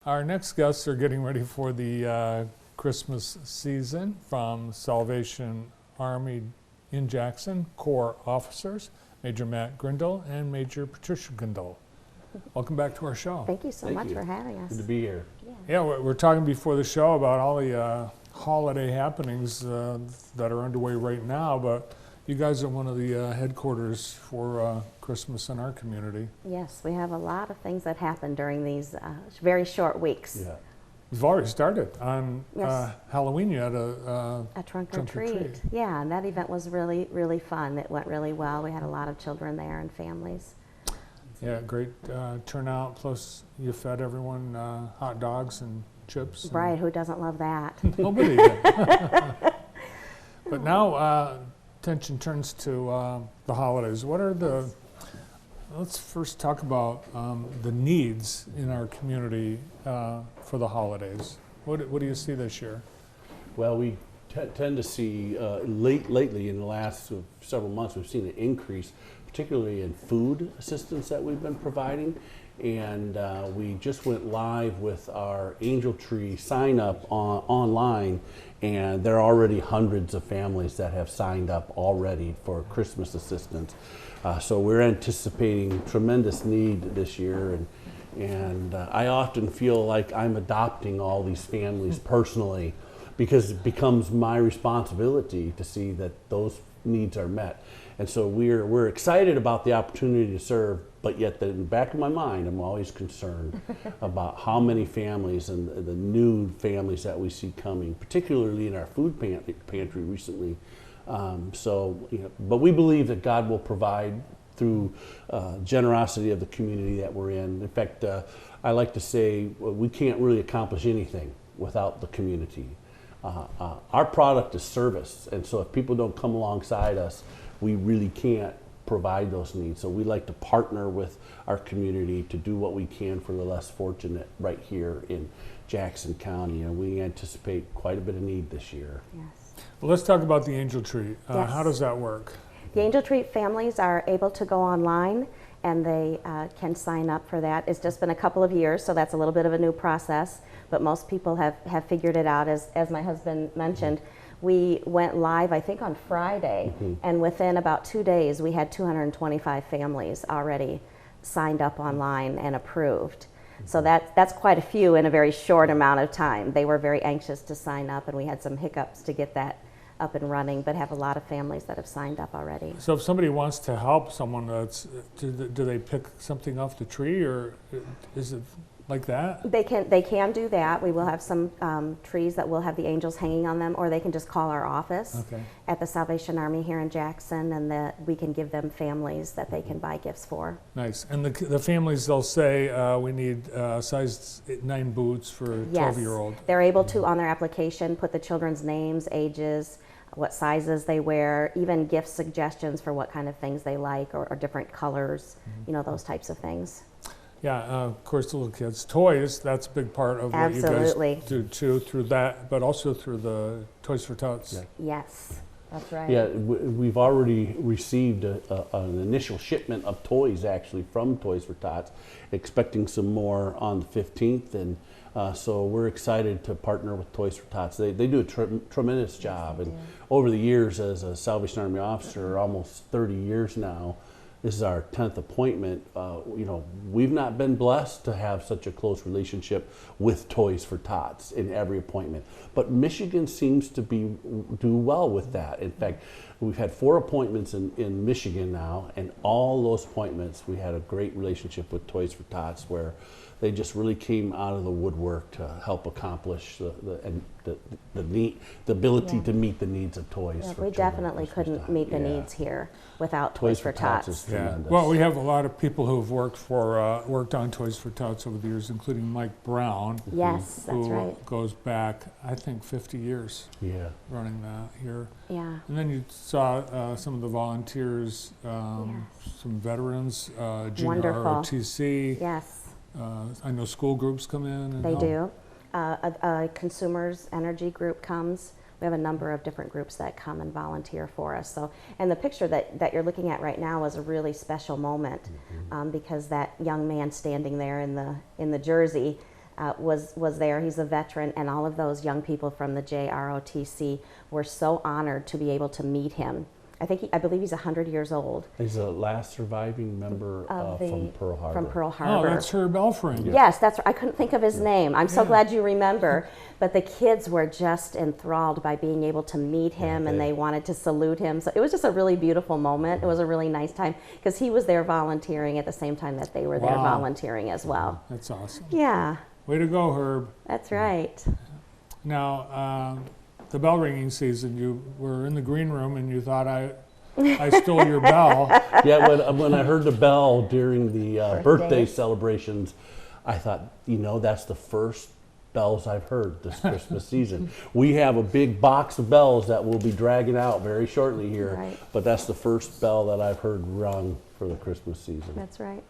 Our next guests are getting ready for the Christmas season from Salvation Army in Jackson, Corps officers, Major Matt Grindle and Major Patricia Grindle. Welcome back to our show. Thank you so much for having us. Good to be here. Yeah, we're talking before the show about all the holiday happenings that are underway right now, but you guys are one of the headquarters for Christmas in our community. Yes, we have a lot of things that happen during these very short weeks. Yeah. You've already started on Yes. Halloween. You had a Trunk or Trunk or treat. treat. Yeah, and that event was really, really fun. It went really well. We had a lot of children there and families. yeah, great turnout. Plus, you fed everyone hot dogs and chips. and- Right, who doesn't love that? Nobody did. But now attention turns to the holidays. What are the? Let's first talk about the needs in our community for the holidays. What do you see this year? Well, we tend to see lately in the last several months, we've seen an increase, particularly in food assistance that we've been providing. And we just went live with our Angel Tree sign up online, and there are already hundreds of families that have signed up already for Christmas assistance. So we're anticipating tremendous need this year, and I often feel like I'm adopting all these families personally, because it becomes my responsibility to see that those needs are met. And so we're excited about the opportunity to serve, but yet in the back of my mind, I'm always concerned about how many families and the new families that we see coming, particularly in our food pantry recently. But we believe that God will provide through generosity of the community that we're in. In fact, I like to say we can't really accomplish anything without the community. Our product is service, and so if people don't come alongside us, we really can't provide those needs. So we like to partner with our community to do what we can for the less fortunate right here in Jackson County, and we anticipate quite a bit of need this year. Yes. Well, let's talk about the Angel Tree. Yes. How does that work? The Angel Treat families are able to go online and they can sign up for that. It's just been a couple of years, so that's a little bit of a new process, but most people have figured it out. As my husband mentioned, we went live, I think, on Friday, and within about 2 days, we had 225 families already signed up online and approved. So that's quite a few in a very short amount of time. They were very anxious to sign up, and we had some hiccups to get that up and running, but have a lot of families that have signed up already. So if somebody wants to help someone, do they pick something off the tree, or is it like that? They can do that. We will have some trees that will have the angels hanging on them, or they can just call our office at the Salvation Army here in Jackson, and we can give them families that they can buy gifts for. Nice. And the families, they'll say, we need size 9 boots for a 12-year-old. They're able to, on their application, put the children's names, ages, what sizes they wear, even gift suggestions for what kind of things they like, or different colors, those types of things. Yeah, of course, the little kids. Toys, that's a big part of what you guys do too, through that, but also through the Toys for Tots. Yeah. Yes, that's right. Yeah, we've already received an initial shipment of toys actually from Toys for Tots, expecting some more on the 15th, and so we're excited to partner with Toys for Tots. They do a tremendous job, and over the years as a Salvation Army officer, almost 30 years now, this is our 10th appointment. We've not been blessed to have such a close relationship with Toys for Tots in every appointment. But Michigan seems to do well with that. In fact, we've had 4 appointments in Michigan now, and all those appointments we had a great relationship with Toys for Tots, where they just really came out of the woodwork to help accomplish the ability to meet the needs of toys. Yeah, for we children definitely at Christmas couldn't time. meet the needs here without Toys for Tots. is Yeah. tremendous. Well, we have a lot of people who have worked on Toys for Tots over the years, including Mike Brown. Yes, that's who right. goes back, I think, 50 years Yeah. running that here. Yeah. And then you saw some of the volunteers, some veterans, junior Wonderful. ROTC. Yes. I know school groups come in and They help. do. A consumers energy group comes. We have a number of different groups that come and volunteer for us. So, and the picture that you're looking at right now is a really special moment because that young man standing there in the jersey was there. He's a veteran, and all of those young people from the JROTC were so honored to be able to meet him. I believe he's 100 years old. He's the last surviving member from Pearl Harbor. From Pearl Oh, Harbor. that's Herb Elfring. Yes, that's. I couldn't think of his name. I'm so Yeah. glad you remember. But the kids were just enthralled by being able to meet him, and they wanted to salute him. So it was just a really beautiful moment. It was a really nice time because he was there volunteering at the same time that they were there Wow. volunteering as well. That's awesome. Yeah, Way to go, Herb. that's right. Now, the bell ringing season, you were in the green room and you thought I stole your bell. Yeah, when I heard the bell during the birthday Birthdays. celebrations, I thought, that's the first bells I've heard this Christmas season. We have a big box of bells that we'll be dragging out very shortly here, Right. but that's the first bell that I've heard rung for the Christmas season. That's right.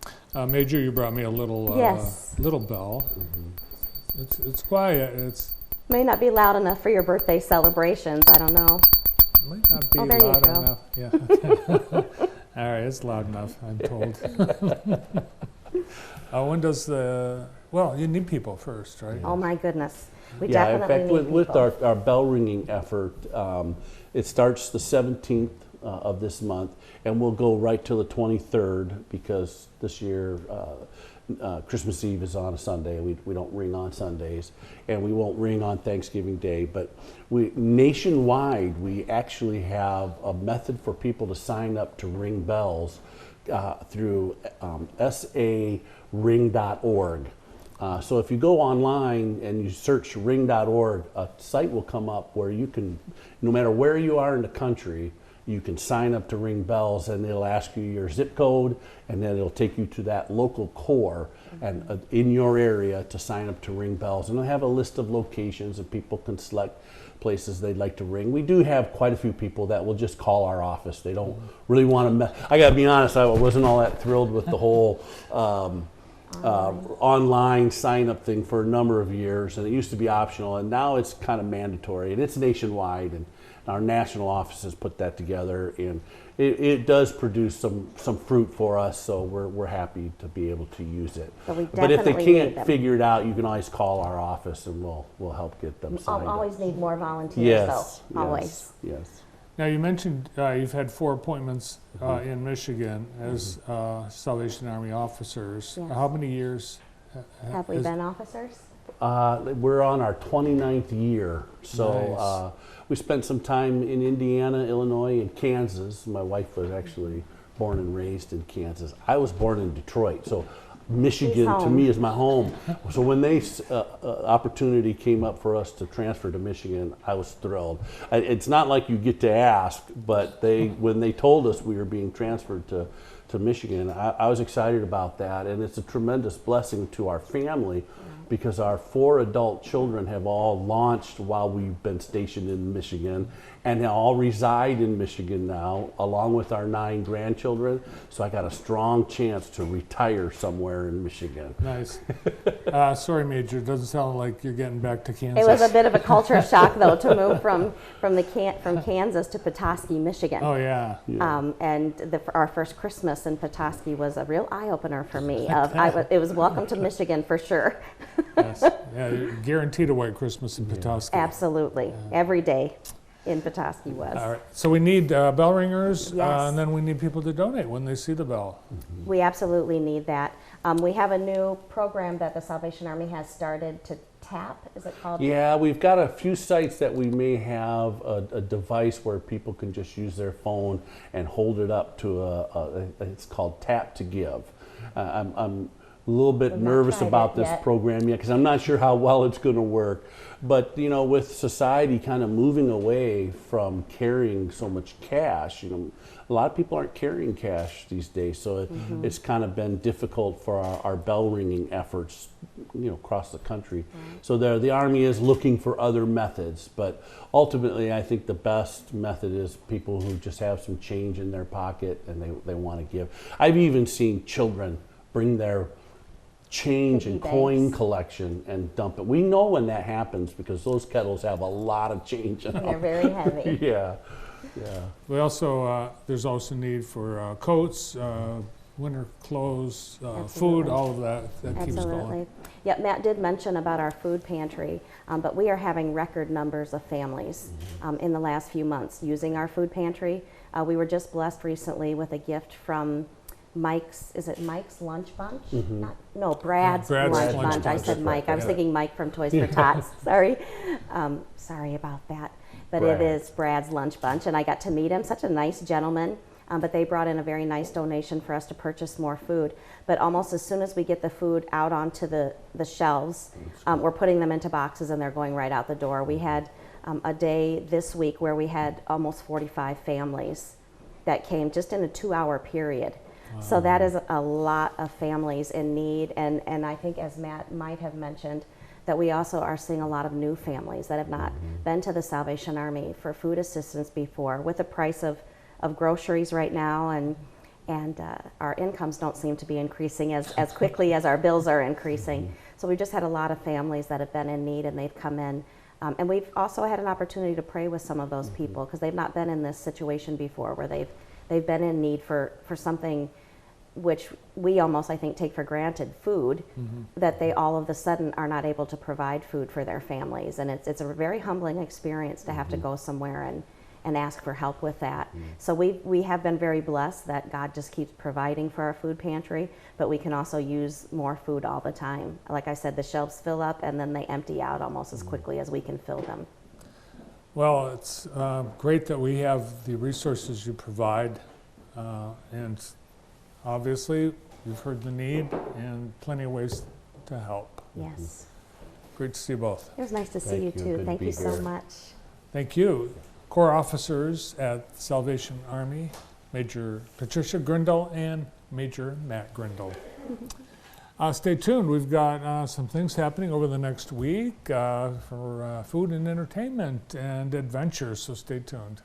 Major, you brought me a little Yes. little bell. It's quiet. May not be loud enough for your birthday celebrations. I don't know. Might not be Oh, there you loud go. enough. Yeah. All right, it's loud enough, I'm told. When does you need people first, right? Oh my goodness, we Yeah, in definitely fact, need with people. our bell ringing effort, it starts the 17th of this month, and we'll go right till the 23rd because this year Christmas Eve is on a Sunday. We don't ring on Sundays, and we won't ring on Thanksgiving Day. But nationwide, we actually have a method for people to sign up to ring bells through saring.org. So if you go online and you search ring.org, a site will come up where you can, no matter where you are in the country, you can sign up to ring bells, and it'll ask you your zip code, and then it'll take you to that local core and in your area to sign up to ring bells. And they'll have a list of locations, and people can select places they'd like to ring. We do have quite a few people that will just call our office. They don't really want to. I got to be honest, I wasn't all that thrilled with the whole online sign-up thing for a number of years, and it used to be optional, and now it's kind of mandatory, and it's nationwide, and our national offices put that together, and it does produce some fruit for us, so we're happy to be able to use it. So we But if they definitely need can't them. figure it out, you can always call our office, and we'll help get them signed up. Always need more volunteers, Yes, though. Always. yes. Now, you mentioned you've had 4 appointments in Michigan as Salvation Army officers. Yes. How many years? Have we has- been officers? We're on our 29th year, so Nice. we spent some time in Indiana, Illinois, and Kansas. My wife was actually born and raised in Kansas. I was born in Detroit, so Michigan to home. me is my home. So when opportunity came up for us to transfer to Michigan, I was thrilled. It's not like you get to ask, but when they told us we were being transferred to Michigan, I was excited about that, and it's a tremendous blessing to our family because our 4 adult children have all launched while we've been stationed in Michigan, and they all reside in Michigan now, along with our 9 grandchildren. So I got a strong chance to retire somewhere in Michigan. Nice. Sorry, Major, it doesn't sound like you're getting back to Kansas. It was a bit of a culture shock, though, to move from Kansas to Petoskey, Michigan. Oh, yeah. And our first Christmas in Petoskey was a real eye-opener for me. It was welcome to Michigan for sure. Yes. Yeah, you're guaranteed a white Christmas in Petoskey. Absolutely. Every day in Petoskey was. All right. So we need bell ringers, Yes. and then we need people to donate when they see the bell. We absolutely need that. We have a new program that the Salvation Army has started to tap. Is it called? Yeah, we've got a few sites that we may have a device where people can just use their phone and hold it up to it's called Tap to Give. I'm a little bit We've not nervous tried about it this yet. program yet because I'm not sure how well it's going to work. But with society kind of moving away from carrying so much cash, a lot of people aren't carrying cash these days. So it's kind of been difficult for our bell ringing efforts, across the country. So the Army is looking for other methods, but ultimately I think the best method is people who just have some change in their pocket and they want to give. I've even seen children bring their change Piggy and coin banks. collection and dump it. We know when that happens because those kettles have a lot of change in And they're them. very heavy. Yeah. We also, there's also need for coats, winter clothes, food, Absolutely. all of that keeps Absolutely. going. Yeah, Matt did mention about our food pantry, but we are having record numbers of families in the last few months using our food pantry. We were just blessed recently with a gift from Mike's, is it Mike's Lunch Bunch? No, Brad's, Brad's Lunch Lunch Bunch. I Bunch. said Mike. I was Yeah. thinking Mike from Toys for Tots. Sorry. Sorry about that. But it Brad's. is Brad's Lunch Bunch, and I got to meet him. Such a nice gentleman. But they brought in a very nice donation for us to purchase more food. But almost as soon as we get the food out onto the shelves, we're putting them into boxes and they're going right out the door. We had a day this week where we had almost 45 families that came just in a 2-hour period. So that is a lot of families in need. And I think, as Matt might have mentioned, that we also are seeing a lot of new families that have not been to the Salvation Army for food assistance before. With the price of groceries right now, and our incomes don't seem to be increasing as quickly as our bills are increasing. So we've just had a lot of families that have been in need, and they've come in. And we've also had an opportunity to pray with some of those people, because they've not been in this situation before, where they've been in need for something which we almost, I think, take for granted, food, that they all of a sudden are not able to provide food for their families. And it's a very humbling experience to have to go somewhere and ask for help with that. So we have been very blessed that God just keeps providing for our food pantry, but we can also use more food all the time. Like I said, the shelves fill up and then they empty out almost as quickly as we can fill them. Well, it's great that we have the resources you provide, and obviously you've heard the need and plenty of ways to help. Yes. Great to see you both. It was nice to see Thank you you. too. Good to Thank be you so here. much. Thank you. Corps officers at Salvation Army, Major Patricia Grindle and Major Matt Grindle. Stay tuned. We've got some things happening over the next week for food and entertainment and adventure, so stay tuned.